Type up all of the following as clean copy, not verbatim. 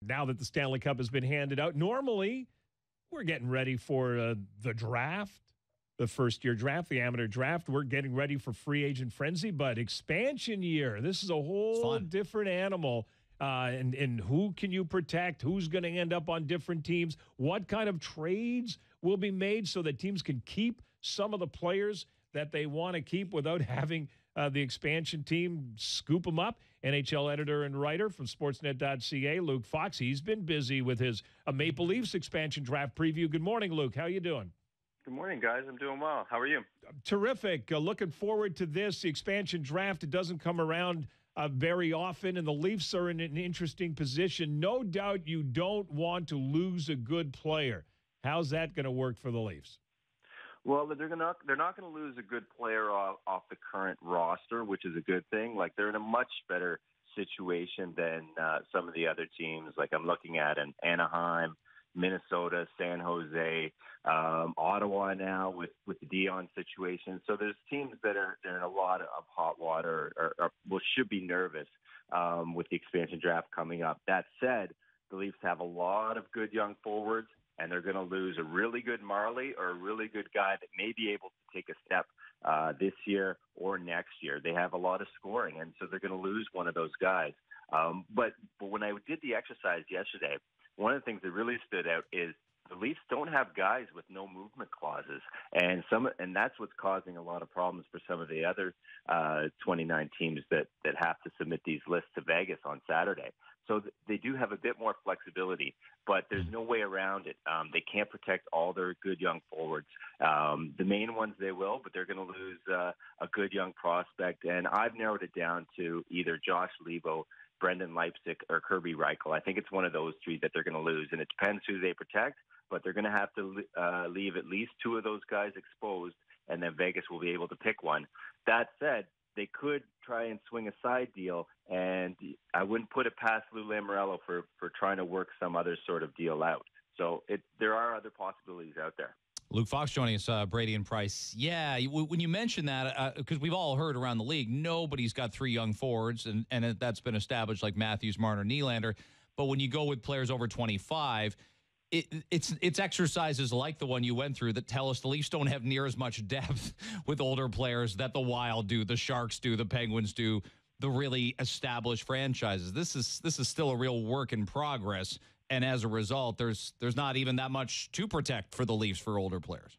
now that the Stanley Cup has been handed out. Normally, we're getting ready for the draft, the first-year draft, the amateur draft. We're getting ready for free agent frenzy, but expansion year, this is a whole different animal. And who can you protect? Who's going to end up on different teams? What kind of trades will be made so that teams can keep some of the players that they want to keep without having the expansion team scoop them up? NHL editor and writer from SportsNet.ca, Luke Fox. He's been busy with his Maple Leafs expansion draft preview. Good morning, Luke. How you doing? Good morning, guys. I'm doing well. How are you? Terrific. Looking forward to this. The expansion draft, it doesn't come around very often, and the Leafs are in an interesting position. No doubt you don't want to lose a good player. How's that going to work for the Leafs? Well, they're not going to lose a good player off the current roster, which is a good thing. Like, they're in a much better situation than some of the other teams. Like, I'm looking at an Anaheim, Minnesota, San Jose, Ottawa now with the Dion situation. So there's teams that they're in a lot of hot water or should be nervous with the expansion draft coming up. That said, the Leafs have a lot of good young forwards, and they're going to lose a really good Marley or a really good guy that may be able to take a step this year or next year. They have a lot of scoring, and so they're going to lose one of those guys. But when I did the exercise yesterday, one of the things that really stood out is the Leafs don't have guys with no movement clauses, and that's what's causing a lot of problems for some of the other 29 teams that have to submit these lists to Vegas on Saturday. So they do have a bit more flexibility, but there's no way around it. They can't protect all their good young forwards. The main ones they will, but they're going to lose a good young prospect, and I've narrowed it down to either Josh Leivo, Brendan Leipzig, or Kirby Reichel. I think it's one of those three that they're going to lose, and it depends who they protect, but they're going to have to leave at least two of those guys exposed, and then Vegas will be able to pick one. That said, they could try and swing a side deal, and I wouldn't put it past Lou Lamoriello for trying to work some other sort of deal out. So there are other possibilities out there. Luke Fox joining us, Brady and Price. Yeah, when you mentioned that, because we've all heard around the league, nobody's got three young forwards, and that's been established like Matthews, Marner, Nylander. But when you go with players over 25, it's exercises like the one you went through that tell us the Leafs don't have near as much depth with older players that the Wild do, the Sharks do, the Penguins do, the really established franchises. This is still a real work in progress. And as a result, there's not even that much to protect for the Leafs for older players.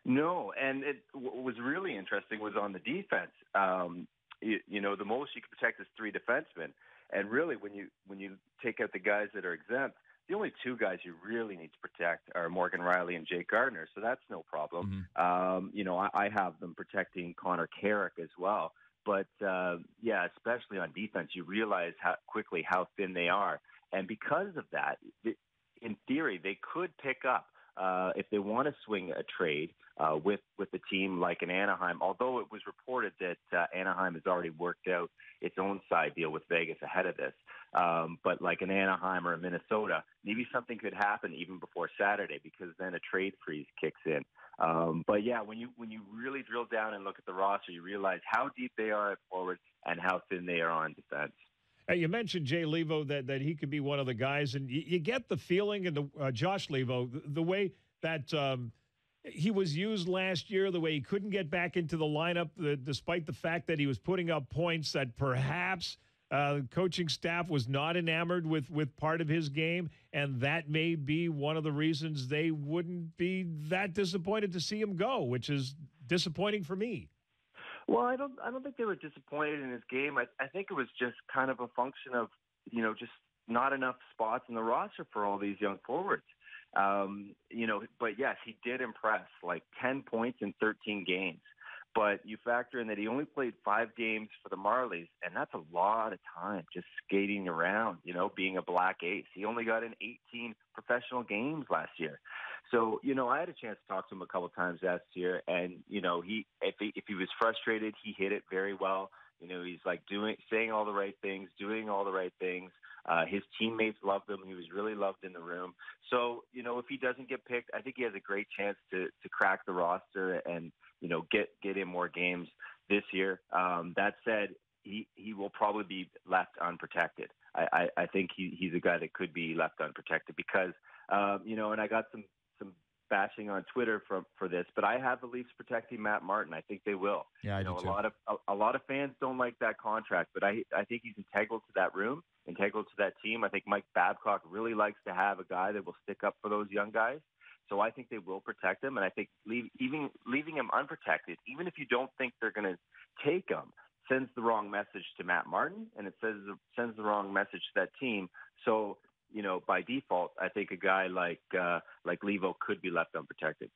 No, and what was really interesting was on the defense. The most you can protect is three defensemen, and really when you take out the guys that are exempt, the only two guys you really need to protect are Morgan Rielly and Jake Gardiner, so that's no problem. Mm-hmm. I have them protecting Connor Carrick as well, but especially on defense, you realize how quickly how thin they are. And because of that, in theory, they could pick up if they want to swing a trade with a team like an Anaheim, although it was reported that Anaheim has already worked out its own side deal with Vegas ahead of this. But like an Anaheim or a Minnesota, maybe something could happen even before Saturday because then a trade freeze kicks in. But yeah, when you really drill down and look at the roster, you realize how deep they are at forward and how thin they are on defense. You mentioned Jay Leivo, that he could be one of the guys, and you get the feeling, and Josh Leivo, the way that he was used last year, the way he couldn't get back into the lineup, despite the fact that he was putting up points, that perhaps the coaching staff was not enamored with part of his game, and that may be one of the reasons they wouldn't be that disappointed to see him go, which is disappointing for me. Well, I don't think they were disappointed in his game. I think it was just kind of a function of, just not enough spots in the roster for all these young forwards. But yes, he did impress, like 10 points in 13 games. But you factor in that he only played 5 games for the Marlies, and that's a lot of time just skating around, being a black ace. He only got in 18 professional games last year. So, I had a chance to talk to him a couple of times last year, and, if he was frustrated, he hit it very well. He's like saying all the right things, doing all the right things. His teammates loved him. He was really loved in the room. So, if he doesn't get picked, I think he has a great chance to crack the roster and, get in more games this year. That said, he will probably be left unprotected. I think he's a guy that could be left unprotected because, and I got some bashing on Twitter for this, but I have the Leafs protecting Matt Martin. I think they will. Yeah, I do too. A lot of fans don't like that contract, but I think he's integral to that room, integral to that team. I think Mike Babcock really likes to have a guy that will stick up for those young guys. So I think they will protect him, and I think leaving him unprotected, even if you don't think they're going to take him, sends the wrong message to Matt Martin, and it sends the wrong message to that team. So, by default, I think a guy like Leivo could be left unprotected.